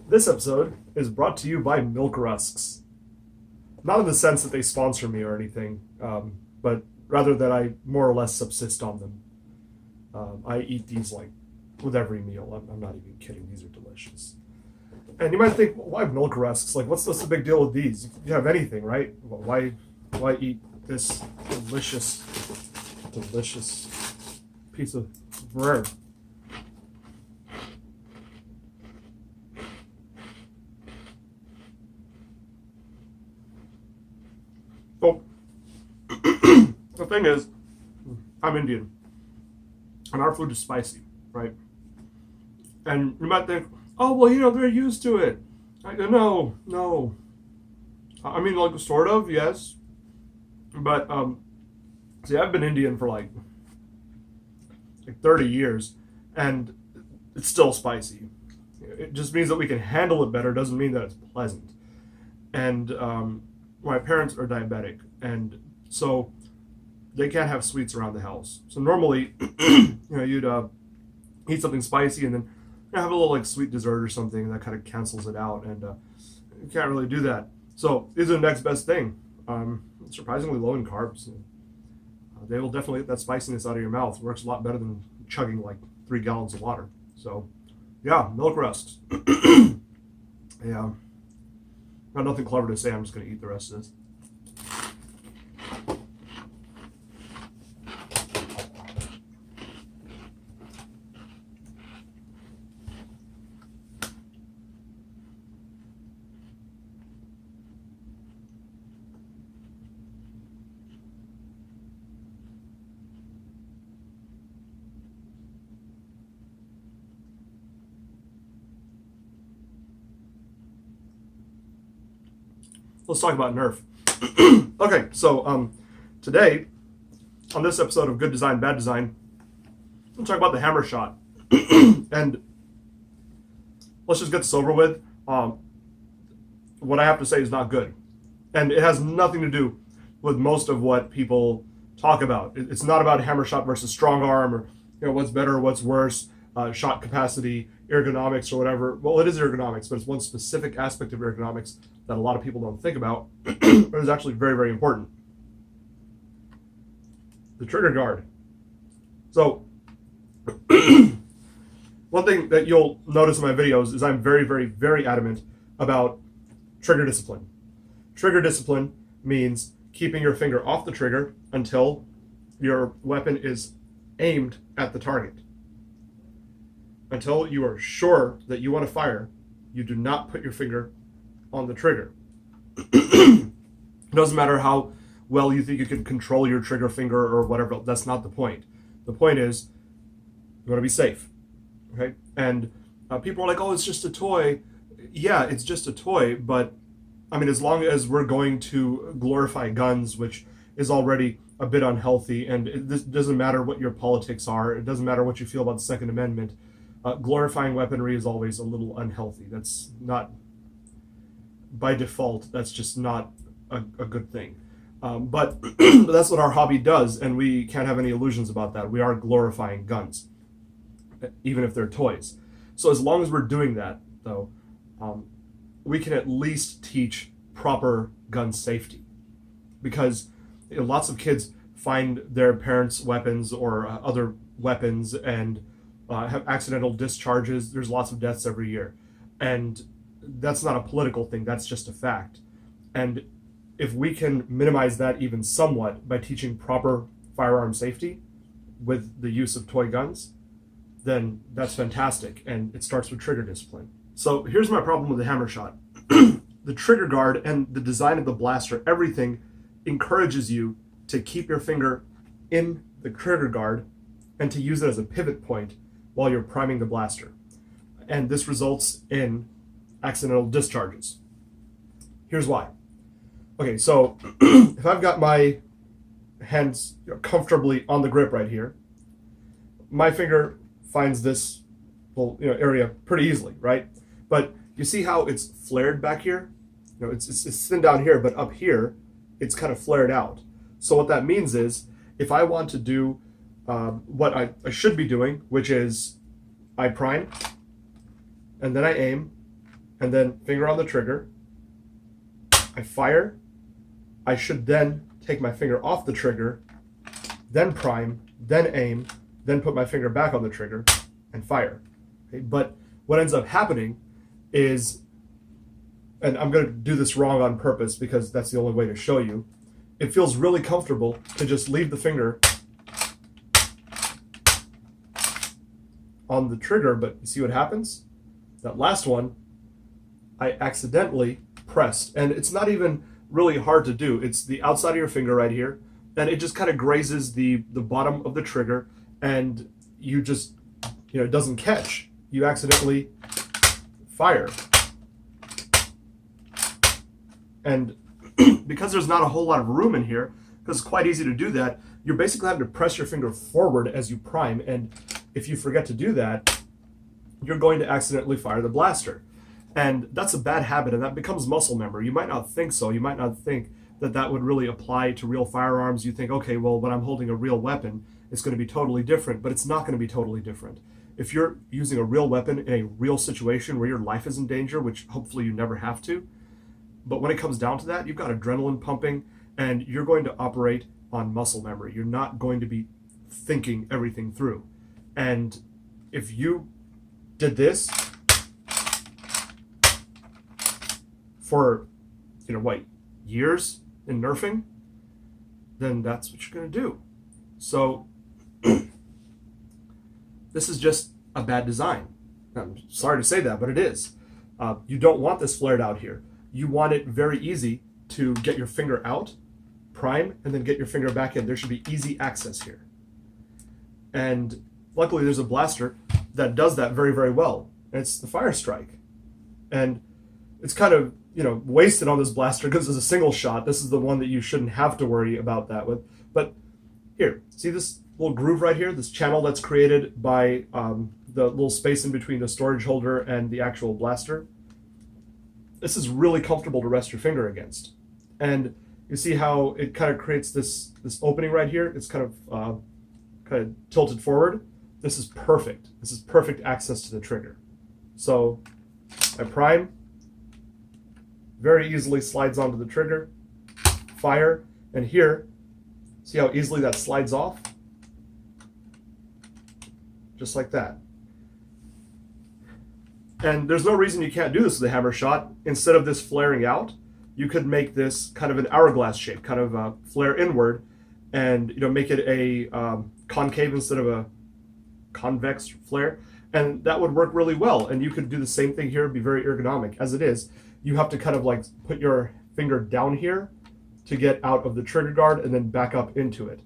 This episode is brought to you by Milk Rusks. Not in the sense that they sponsor me or anything, but rather that I more or less subsist on them. I eat these like with every meal. I'm not even kidding. These are delicious. And you might think, well, why Milk Rusks? Like, what's the big deal with these? You have anything, right? Why eat this delicious piece of bread? Well, the thing is, I'm Indian, and our food is spicy, right? And you might think, oh, well, they're used to it. I go, no. I mean, like, sort of, yes. But, see, I've been Indian for like 30 years, and it's still spicy. It just means that we can handle it better. It doesn't mean that it's pleasant. And my parents are diabetic, and so they can't have sweets around the house. So normally, you'd eat something spicy and then have a little like sweet dessert or something that kind of cancels it out, and you can't really do that. So these are the next best thing. Surprisingly low in carbs. They will definitely get that spiciness out of your mouth. It works a lot better than chugging like 3 gallons of water. So, yeah, Milk Rusks. Yeah. Got nothing clever to say. I'm just going to eat the rest of this. Let's talk about Nerf. Okay, so today, on this episode of Good Design, Bad Design, we'll talk about the Hammershot. And let's just get this over with. What I have to say is not good. And it has nothing to do with most of what people talk about. It's not about Hammershot versus strong arm, or what's better, what's worse, shot capacity, ergonomics, or whatever. Well, it is ergonomics, but it's one specific aspect of ergonomics that a lot of people don't think about, but is actually very, very important. The trigger guard. So, one thing that you'll notice in my videos is I'm very, very, very adamant about trigger discipline. Trigger discipline means keeping your finger off the trigger until your weapon is aimed at the target. Until you are sure that you want to fire, you do not put your finger on the trigger. It doesn't matter how well you think you can control your trigger finger or whatever. That's not the point. The point is you want to be safe. Okay? And people are like, oh, it's just a toy. Yeah, it's just a toy, but I mean, as long as we're going to glorify guns, which is already a bit unhealthy, and this doesn't matter what your politics are, it doesn't matter what you feel about the Second Amendment, glorifying weaponry is always a little unhealthy. That's not, by default, that's just not a good thing. But that's what our hobby does, and we can't have any illusions about that. We are glorifying guns, even if they're toys. So as long as we're doing that, though, we can at least teach proper gun safety. Because lots of kids find their parents' weapons or other weapons and have accidental discharges. There's lots of deaths every year. And that's not a political thing, that's just a fact. And if we can minimize that even somewhat by teaching proper firearm safety with the use of toy guns, then that's fantastic, and it starts with trigger discipline. So here's my problem with the Hammershot. The trigger guard and the design of the blaster, everything encourages you to keep your finger in the trigger guard and to use it as a pivot point while you're priming the blaster. And this results in accidental discharges. Here's why. Okay, so if I've got my hands comfortably on the grip right here, my finger finds this little area pretty easily, right? But you see how it's flared back here? It's thin down here, but up here, it's kind of flared out. So what that means is, if I want to do what I should be doing, which is I prime, and then I aim, and then finger on the trigger. I fire. I should then take my finger off the trigger, then prime, then aim, then put my finger back on the trigger and fire. Okay? But what ends up happening is, and I'm going to do this wrong on purpose because that's the only way to show you, it feels really comfortable to just leave the finger on the trigger, but you see what happens? That last one, I accidentally pressed, and it's not even really hard to do. It's the outside of your finger right here, and it just kind of grazes the bottom of the trigger, and you just, it doesn't catch. You accidentally fire. And because there's not a whole lot of room in here, because it's quite easy to do that, you're basically having to press your finger forward as you prime, and if you forget to do that, you're going to accidentally fire the blaster. And that's a bad habit, and that becomes muscle memory. You might not think so. You might not think that that would really apply to real firearms. You think, okay, well, when I'm holding a real weapon, it's going to be totally different, but it's not going to be totally different. If you're using a real weapon in a real situation where your life is in danger, which hopefully you never have to, but when it comes down to that, you've got adrenaline pumping, and you're going to operate on muscle memory. You're not going to be thinking everything through. And if you did this for, years in nerfing, then that's what you're going to do. So this is just a bad design. I'm sorry to say that, but it is. You don't want this flared out here. You want it very easy to get your finger out, prime, and then get your finger back in. There should be easy access here. And luckily there's a blaster that does that very, very well. And it's the Firestrike. And it's kind of, wasted on this blaster because it's a single shot. This is the one that you shouldn't have to worry about that with. But here, see this little groove right here, this channel that's created by the little space in between the storage holder and the actual blaster? This is really comfortable to rest your finger against. And you see how it kind of creates this opening right here? It's kind of tilted forward. This is perfect. This is perfect access to the trigger. So I prime, very easily slides onto the trigger, fire, and here, see how easily that slides off? Just like that. And there's no reason you can't do this with a Hammershot. Instead of this flaring out, you could make this kind of an hourglass shape, kind of flare inward, and make it a concave instead of a convex flare, and that would work really well. And you could do the same thing here, be very ergonomic. As it is, you have to kind of put your finger down here to get out of the trigger guard and then back up into it.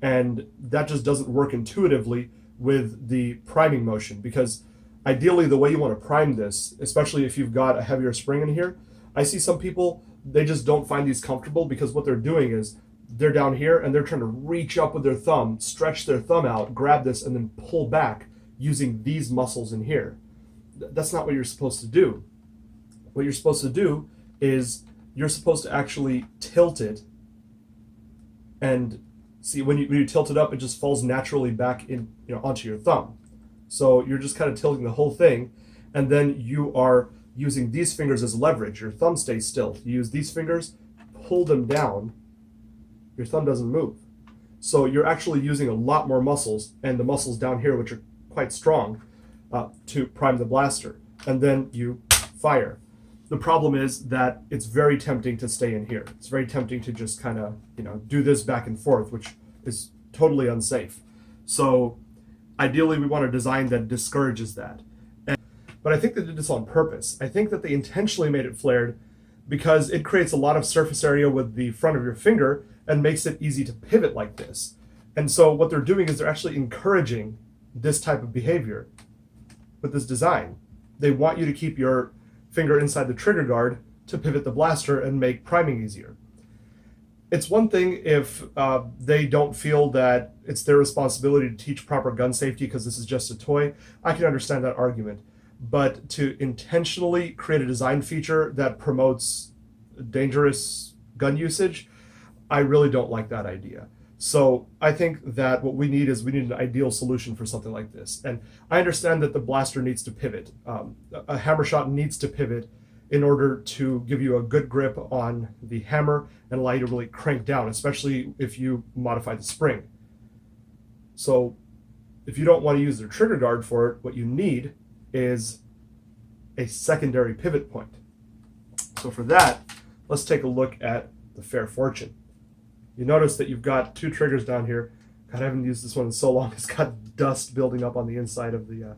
And that just doesn't work intuitively with the priming motion, because ideally the way you want to prime this, especially if you've got a heavier spring in here, I see some people, they just don't find these comfortable because what they're doing is they're down here and they're trying to reach up with their thumb, stretch their thumb out, grab this, and then pull back using these muscles in here. That's not what you're supposed to do. What you're supposed to do is you're supposed to actually tilt it, and see when you tilt it up, it just falls naturally back in, onto your thumb. So you're just kind of tilting the whole thing, and then you are using these fingers as leverage. Your thumb stays still. You use these fingers, pull them down, your thumb doesn't move. So you're actually using a lot more muscles, and the muscles down here, which are quite strong, to prime the blaster. And then you fire. The problem is that it's very tempting to stay in here. It's very tempting to just kind of, do this back and forth, which is totally unsafe. So ideally, we want a design that discourages that. But I think they did this on purpose. I think that they intentionally made it flared because it creates a lot of surface area with the front of your finger and makes it easy to pivot like this. And so what they're doing is they're actually encouraging this type of behavior with this design. They want you to keep your finger inside the trigger guard to pivot the blaster and make priming easier. It's one thing if they don't feel that it's their responsibility to teach proper gun safety because this is just a toy. I can understand that argument. But to intentionally create a design feature that promotes dangerous gun usage, I really don't like that idea. So I think that what we need an ideal solution for something like this. And I understand that the blaster needs to pivot. A Hammershot needs to pivot in order to give you a good grip on the hammer and allow you to really crank down, especially if you modify the spring. So if you don't want to use the trigger guard for it, what you need is a secondary pivot point. So for that, let's take a look at the Fair Fortune. You notice that you've got two triggers down here. God, I haven't used this one in so long. It's got dust building up on the inside of the,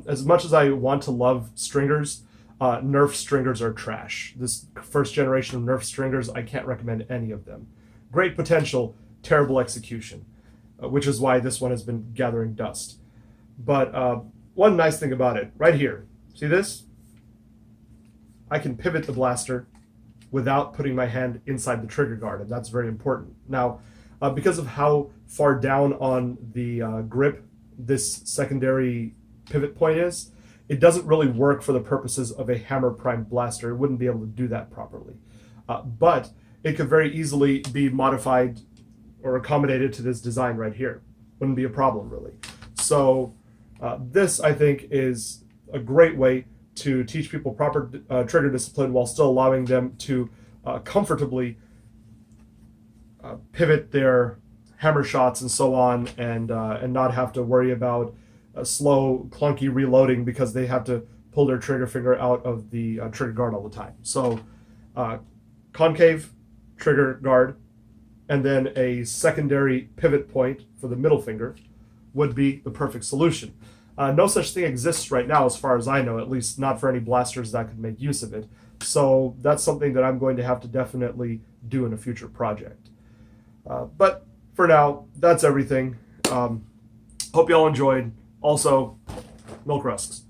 as much as I want to love stringers, Nerf stringers are trash. This first generation of Nerf stringers, I can't recommend any of them. Great potential, terrible execution, which is why this one has been gathering dust. But one nice thing about it, right here, see this? I can pivot the blaster without putting my hand inside the trigger guard, and that's very important. Now, because of how far down on the grip this secondary pivot point is, it doesn't really work for the purposes of a hammer primed blaster. It wouldn't be able to do that properly. But it could very easily be modified or accommodated to this design right here. Wouldn't be a problem, really. So this, I think, is a great way to teach people proper trigger discipline while still allowing them to comfortably pivot their hammer shots and so on, and not have to worry about slow, clunky reloading because they have to pull their trigger finger out of the trigger guard all the time. So concave trigger guard and then a secondary pivot point for the middle finger would be the perfect solution. No such thing exists right now, as far as I know, at least not for any blasters that could make use of it. So that's something that I'm going to have to definitely do in a future project. But for now, that's everything. Hope you all enjoyed. Also, milk rusks.